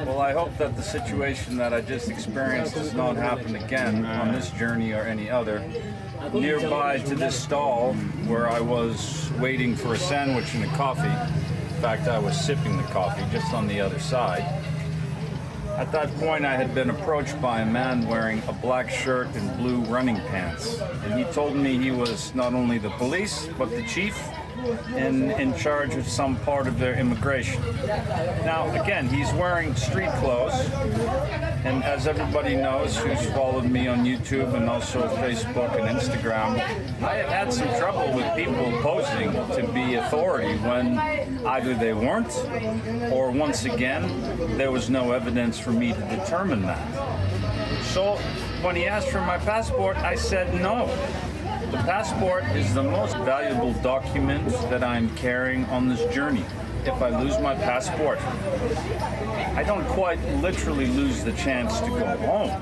Well, I hope that the situation that I just experienced does not happen again on this journey or any other. Nearby to this stall where I was waiting for a sandwich and a coffee, in fact I was sipping the coffee just on the other side. At that point I had been approached by a man wearing a black shirt and blue running pants, and he told me he was not only the police but the chief and in charge of some part of their immigration. Now again, he's wearing street clothes, and as everybody knows who's followed me on YouTube and also Facebook and Instagram, I have had some trouble with people posing to be authority when either they weren't, or once again there was no evidence for me to determine that. So when he asked for my passport, I said no. The passport is the most valuable document that I'm carrying on this journey. If I lose my passport, I don't quite literally lose the chance to go home,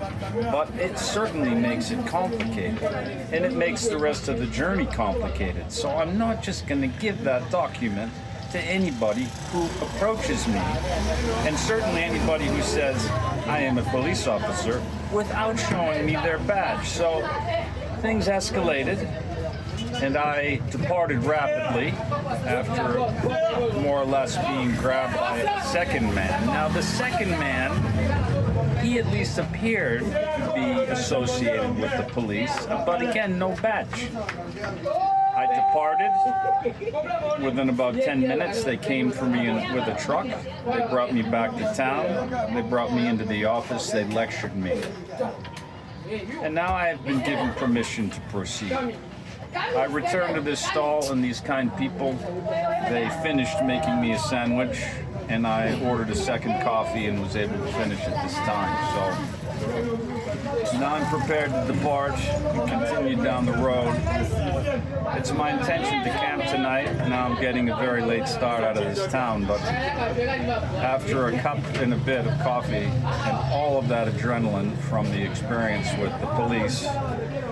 but it certainly makes it complicated, and it makes the rest of the journey complicated. So I'm not just going to give that document to anybody who approaches me, and certainly anybody who says I am a police officer without showing me their badge. So things escalated, and I departed rapidly after more or less being grabbed by a second man. Now, the second man, he at least appeared to be associated with the police, but again, no badge. I departed. Within about 10 minutes, they came for me with a truck. They brought me back to town. They brought me into the office. They lectured me. And now I have been given permission to proceed. I returned to this stall, and these kind people, they finished making me a sandwich, and I ordered a second coffee and was able to finish it this time. So now I'm prepared to depart and continue down the road. It's my intention to camp tonight. Now I'm getting a very late start out of this town, but after a cup and a bit of coffee and all of that adrenaline from the experience with the police,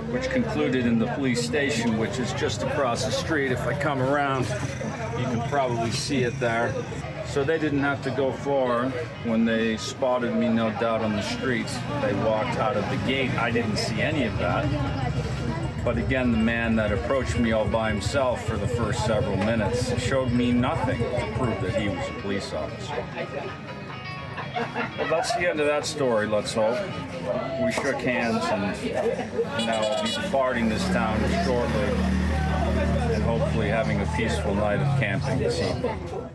which concluded in the police station, which is just across the street. If I come around, you can probably see it there. So they didn't have to go far. When they spotted me, no doubt, on the streets, they walked out of the gate. I didn't see any of that. But again, the man that approached me all by himself for the first several minutes showed me nothing to prove that he was a police officer. Well, that's the end of that story, let's hope. We shook hands, and now I'll be departing this town shortly and hopefully having a peaceful night of camping this evening.